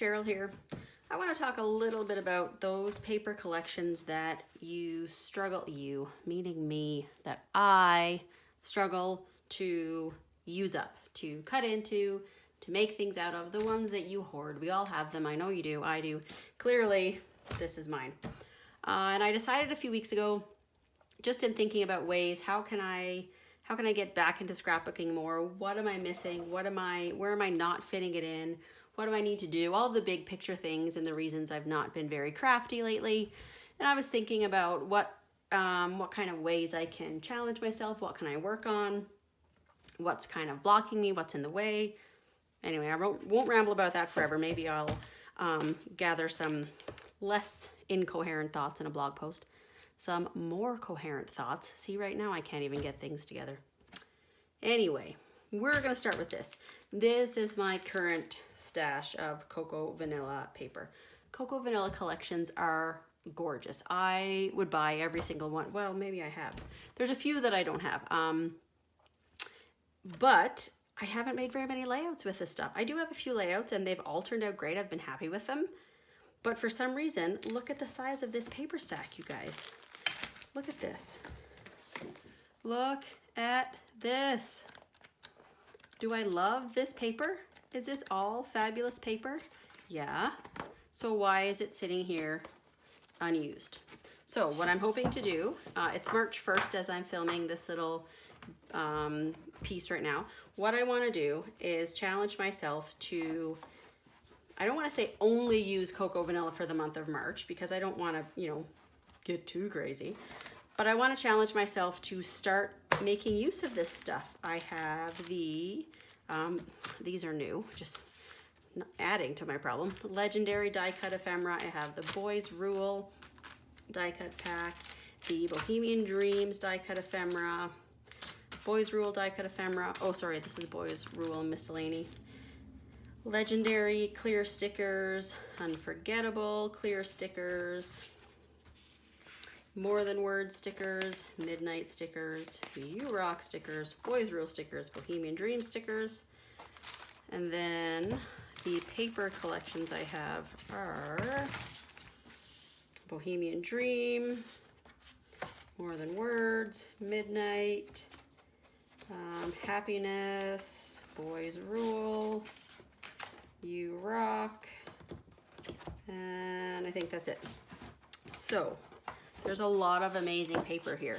Cheryl here. I want to talk a little bit about those paper collections that you, meaning me, that I struggle to use up, to cut into, to make things out of, the ones that you hoard. We all have them. I know you do. I do. Clearly, this is mine. And I decided a few weeks ago, just in thinking about ways, how can I get back into scrapbooking more? What am I missing? Where am I not fitting it in? What do I need to do? All the big picture things and the reasons I've not been very crafty lately. And I was thinking about what kind of ways I can challenge myself. What can I work on? What's kind of blocking me? What's in the way? Anyway, I won't ramble about that forever. Maybe I'll gather some less incoherent thoughts in a blog post. Some more coherent thoughts. See, right now I can't even get things together. Anyway, we're going to start with this. This is my current stash of Cocoa Vanilla paper. Cocoa Vanilla collections are gorgeous. I would buy every single one. Well, maybe I have. There's a few that I don't have. But I haven't made very many layouts with this stuff. I do have a few layouts and they've all turned out great. I've been happy with them. But for some reason, look at the size of this paper stack, you guys. Look at this. Look at this. Do I love this paper? Is this all fabulous paper? Yeah. So why is it sitting here unused? So what I'm hoping to do, it's March 1st as I'm filming this little piece right now. What I want to do is challenge myself to, I don't want to say only use Cocoa Vanilla for the month of March because I don't want to, get too crazy. But I want to challenge myself to start making use of this stuff. I have these are new, just adding to my problem. Legendary die cut ephemera. I have the Boys Rule die cut pack, the Bohemian Dreams die cut ephemera, Boys Rule die cut ephemera. Oh, sorry, this is Boys Rule miscellany. Legendary clear stickers, unforgettable clear stickers, More Than Words stickers, Midnight stickers, You Rock stickers, Boys Rule stickers, Bohemian Dream stickers. And then the paper collections I have are Bohemian Dream, More Than Words, Midnight, Happiness, Boys Rule, You Rock, and I think that's it. So there's a lot of amazing paper here,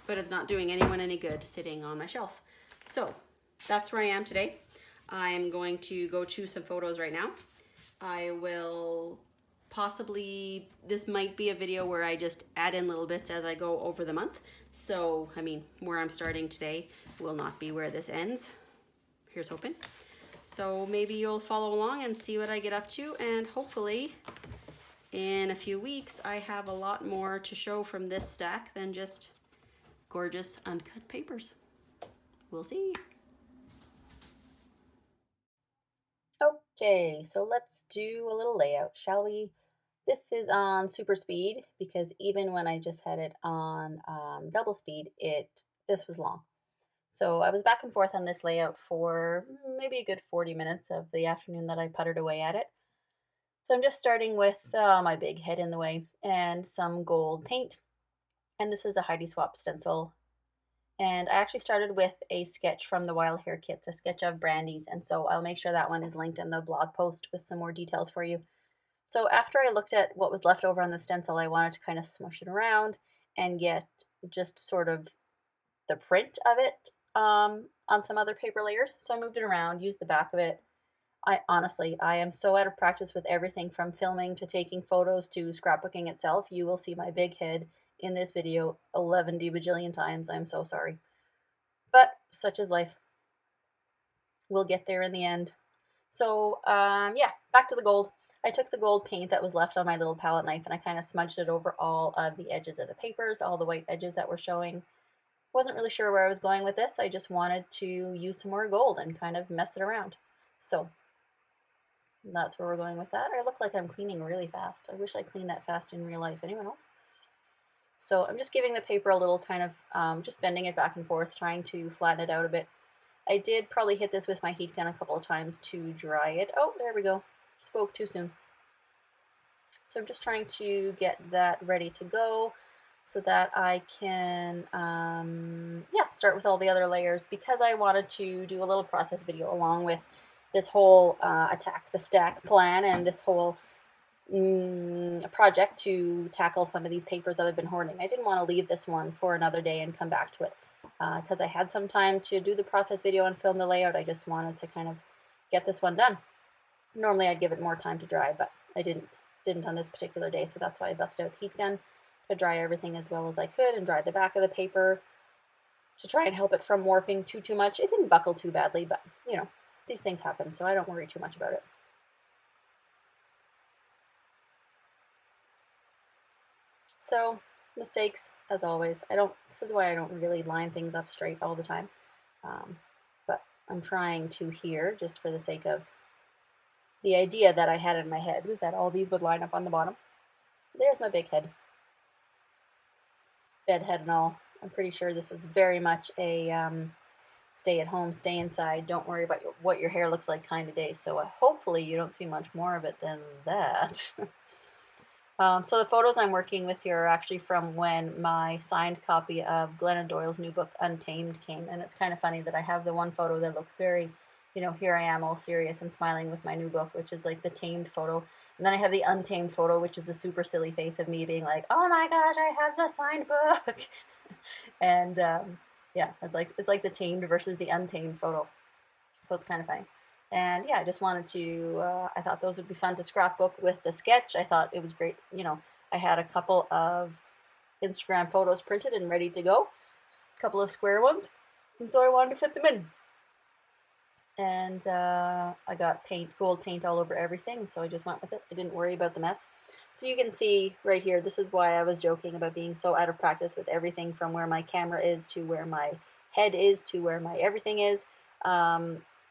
but it's not doing anyone any good sitting on my shelf. So that's where I am today. I'm going to go choose some photos right now. I will possibly, this might be a video where I just add in little bits as I go over the month. So, I mean, where I'm starting today will not be where this ends. Here's hoping. So maybe you'll follow along and see what I get up to, and hopefully in a few weeks, I have a lot more to show from this stack than just gorgeous uncut papers. We'll see. Okay, so let's do a little layout, shall we? This is on super speed because even when I just had it on double speed, this was long. So I was back and forth on this layout for maybe a good 40 minutes of the afternoon that I puttered away at it. So I'm just starting with my big head in the way and some gold paint. And this is a Heidi Swap stencil. And I actually started with a sketch from the Wild Hair Kits, a sketch of Brandy's. And so I'll make sure that one is linked in the blog post with some more details for you. So after I looked at what was left over on the stencil, I wanted to kind of smush it around and get just sort of the print of it on some other paper layers. So I moved it around, used the back of it. I am so out of practice with everything from filming to taking photos to scrapbooking itself. You will see my big head in this video 11 bajillion times. I'm so sorry. But such is life. We'll get there in the end. So yeah, back to the gold. I took the gold paint that was left on my little palette knife and I kind of smudged it over all of the edges of the papers, all the white edges that were showing. Wasn't really sure where I was going with this. I just wanted to use some more gold and kind of mess it around. So that's where we're going with that. I look like I'm cleaning really fast. I wish I cleaned that fast in real life. Anyone else? So I'm just giving the paper a little kind of, just bending it back and forth, trying to flatten it out a bit. I did probably hit this with my heat gun a couple of times to dry it. Oh, there we go. Spoke too soon. So I'm just trying to get that ready to go so that I can, start with all the other layers, because I wanted to do a little process video along with this whole attack the stack plan and this whole project to tackle some of these papers that I've been hoarding. I didn't want to leave this one for another day and come back to it because I had some time to do the process video and film the layout. I just wanted to kind of get this one done. Normally I'd give it more time to dry, but I didn't on this particular day, so that's why I busted out the heat gun to dry everything as well as I could and dry the back of the paper to try and help it from warping too much. It didn't buckle too badly, but you know, these things happen, so I don't worry too much about it. So, mistakes, as always. This is why I don't really line things up straight all the time. But I'm trying to here, just for the sake of the idea that I had in my head, was that all these would line up on the bottom. There's my big head. Bed head and all. I'm pretty sure this was very much a stay at home, stay inside, don't worry about what your hair looks like kind of day. So hopefully you don't see much more of it than that. So the photos I'm working with here are actually from when my signed copy of Glennon Doyle's new book, Untamed, came. And it's kind of funny that I have the one photo that looks very, you know, here I am all serious and smiling with my new book, which is like the tamed photo. And then I have the untamed photo, which is a super silly face of me being like, oh my gosh, I have the signed book. And yeah, it's like the tamed versus the untamed photo. So it's kind of funny. And yeah, I just wanted to, I thought those would be fun to scrapbook with the sketch. I thought it was great. You know, I had a couple of Instagram photos printed and ready to go, a couple of square ones, and so I wanted to fit them in. And I got gold paint all over everything, and so I just went with it. I didn't worry about the mess. So you can see right here, this is why I was joking about being so out of practice with everything from where my camera is to where my head is to where my everything is.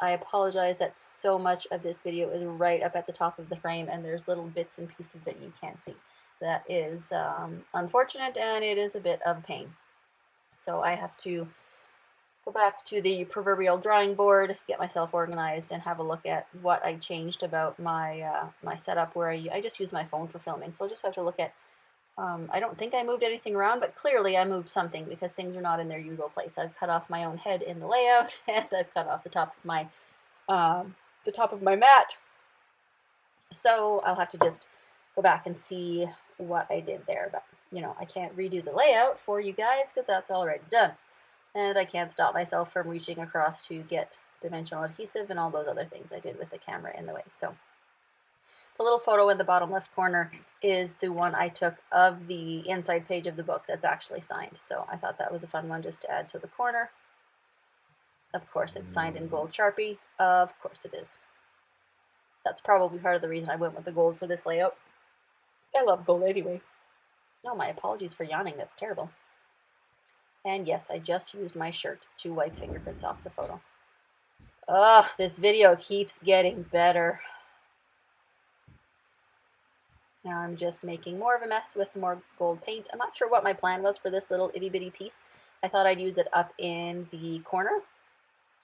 I apologize that so much of this video is right up at the top of the frame and there's little bits and pieces that you can't see. That is unfortunate, and it is a bit of pain. So I have to go back to the proverbial drawing board, get myself organized, and have a look at what I changed about my my setup, where I just use my phone for filming. So I'll just have to look at, I don't think I moved anything around, but clearly I moved something because things are not in their usual place. I've cut off my own head in the layout, and I've cut off the top of my mat. So I'll have to just go back and see what I did there. But, you know, I can't redo the layout for you guys because that's already done. And I can't stop myself from reaching across to get dimensional adhesive and all those other things I did with the camera in the way. So the little photo in the bottom left corner is the one I took of the inside page of the book that's actually signed. So I thought that was a fun one just to add to the corner. Of course, it's signed in gold Sharpie. Of course it is. That's probably part of the reason I went with the gold for this layout. I love gold anyway. No, my apologies for yawning. That's terrible. And yes, I just used my shirt to wipe fingerprints off the photo. Ugh, this video keeps getting better. Now I'm just making more of a mess with more gold paint. I'm not sure what my plan was for this little itty bitty piece. I thought I'd use it up in the corner,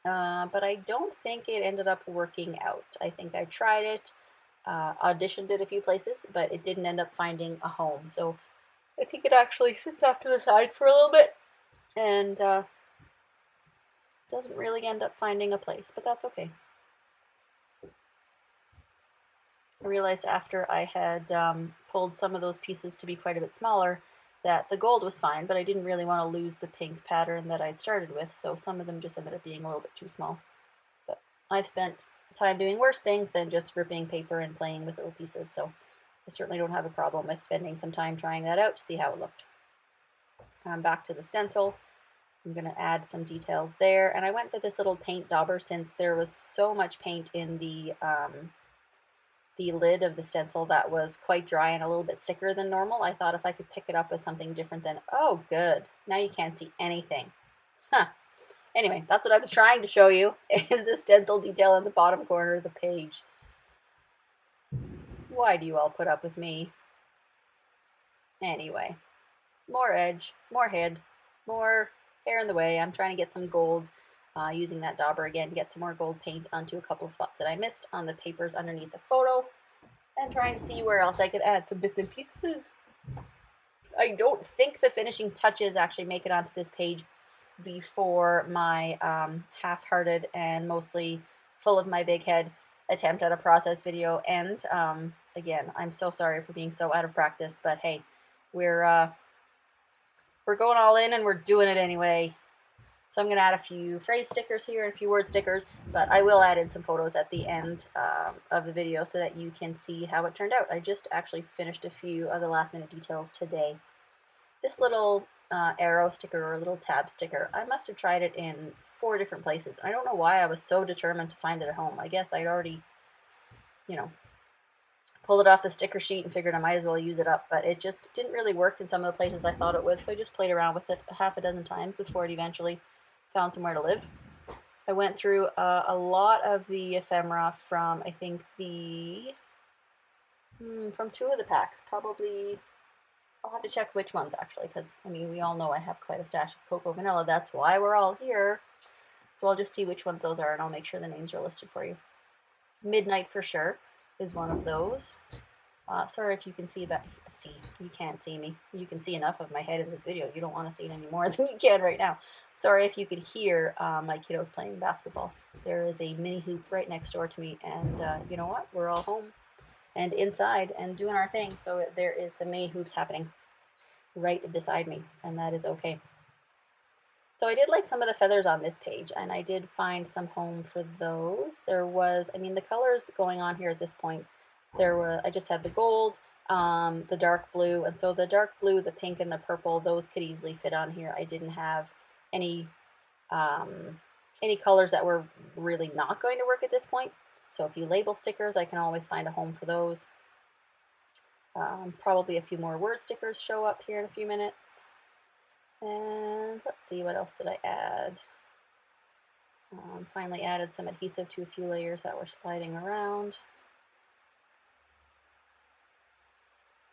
but I don't think it ended up working out. I think I tried it, auditioned it a few places, but it didn't end up finding a home. So I think it actually sits off to the side for a little bit and doesn't really end up finding a place, but that's okay. I realized after I had pulled some of those pieces to be quite a bit smaller that the gold was fine, but I didn't really want to lose the pink pattern that I'd started with, so some of them just ended up being a little bit too small. But I've spent time doing worse things than just ripping paper and playing with little pieces, so I certainly don't have a problem with spending some time trying that out to see how it looked. Back to the stencil. I'm going to add some details there, and I went for this little paint dauber since there was so much paint in the lid of the stencil that was quite dry and a little bit thicker than normal. I thought if I could pick it up with something different than, oh good, now you can't see anything. Huh. Anyway, that's what I was trying to show you, is the stencil detail in the bottom corner of the page. Why do you all put up with me? Anyway, more edge, more head, more hair in the way. I'm trying to get some gold using that dauber again, get some more gold paint onto a couple of spots that I missed on the papers underneath the photo, and trying to see where else I could add some bits and pieces. I don't think the finishing touches actually make it onto this page before my half-hearted and mostly full of my big head attempt at a process video end. Again, I'm so sorry for being so out of practice, but hey, we're going all in and we're doing it anyway. So I'm going to add a few phrase stickers here and a few word stickers, but I will add in some photos at the end of the video so that you can see how it turned out. I just actually finished a few of the last minute details today. This little arrow sticker or little tab sticker, I must have tried it in 4 different places. I don't know why I was so determined to find it at home. I guess I'd already, you know, pulled it off the sticker sheet and figured I might as well use it up, but it just didn't really work in some of the places I thought it would, so I just played around with it half a dozen times before it eventually found somewhere to live. I went through a lot of the ephemera from, I think, from 2 of the packs, probably. I'll have to check which ones actually, because I mean, we all know I have quite a stash of cocoa vanilla. That's why we're all here. So I'll just see which ones those are, and I'll make sure the names are listed for you. Midnight for sure is one of those. Sorry if you can see you can't see me. You can see enough of my head in this video. You don't want to see it any more than you can right now. Sorry if you can hear my kiddos playing basketball. There is a mini hoop right next door to me, and you know what? We're all home and inside and doing our thing, so there is some mini hoops happening right beside me, and that is okay. So I did like some of the feathers on this page, and I did find some home for those. There was, I mean, the colors going on here at this point, I just had the gold, the dark blue, and so the dark blue, the pink, and the purple, those could easily fit on here. I didn't have any colors that were really not going to work at this point. So if you label stickers, I can always find a home for those. Probably a few more word stickers show up here in a few minutes. And let's see, what else did I add? Finally added some adhesive to a few layers that were sliding around.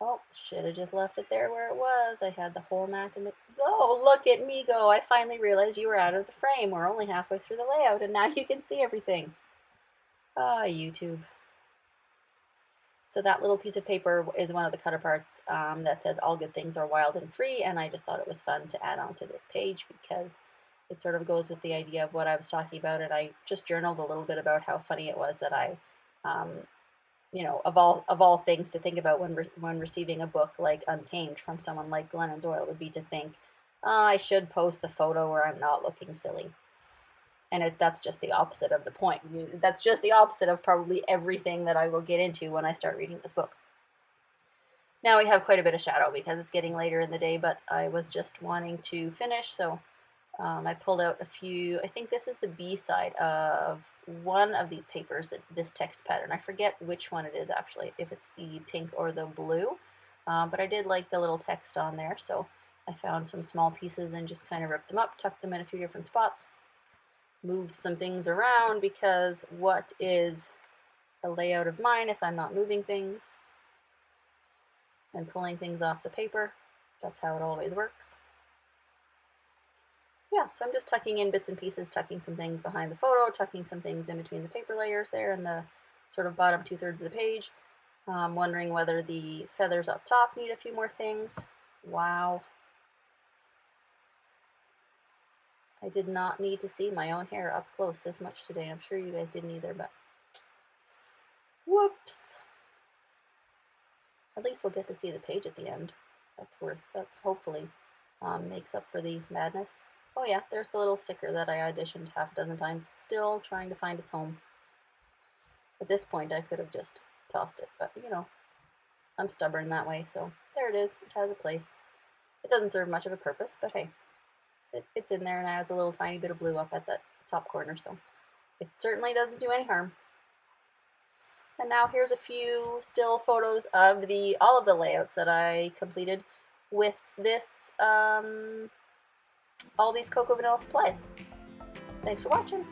Oh, should have just left it there where it was. I had the whole mat in the... Oh, look at me go. I finally realized you were out of the frame. We're only halfway through the layout, and now you can see everything. YouTube. So that little piece of paper is one of the cutter parts that says all good things are wild and free, and I just thought it was fun to add onto this page because it sort of goes with the idea of what I was talking about, and I just journaled a little bit about how funny it was that I, you know, of all things to think about when receiving a book like Untamed from someone like Glennon Doyle would be to think, I should post the photo where I'm not looking silly. And that's just the opposite of the point. That's just the opposite of probably everything that I will get into when I start reading this book. Now we have quite a bit of shadow because it's getting later in the day, but I was just wanting to finish, so I pulled out a few. I think this is the B side of one of these papers, this text pattern. I forget which one it is actually, if it's the pink or the blue, but I did like the little text on there, so I found some small pieces and just kind of ripped them up, tucked them in a few different spots. Moved some things around because what is a layout of mine if I'm not moving things and pulling things off the paper? That's how it always works. Yeah, so I'm just tucking in bits and pieces, tucking some things behind the photo, tucking some things in between the paper layers there in the sort of bottom 2/3 of the page. Wondering whether the feathers up top need a few more things. Wow. I did not need to see my own hair up close this much today. I'm sure you guys didn't either, but whoops. At least we'll get to see the page at the end. That's hopefully makes up for the madness. Oh yeah, there's the little sticker that I auditioned half a dozen times. It's still trying to find its home. At this point, I could have just tossed it, but you know, I'm stubborn that way, so there it is. It has a place. It doesn't serve much of a purpose, but hey. It's in there and adds a little tiny bit of blue up at that top corner, so it certainly doesn't do any harm. And now here's a few still photos of all of the layouts that I completed with this all these cocoa vanilla supplies. Thanks for watching.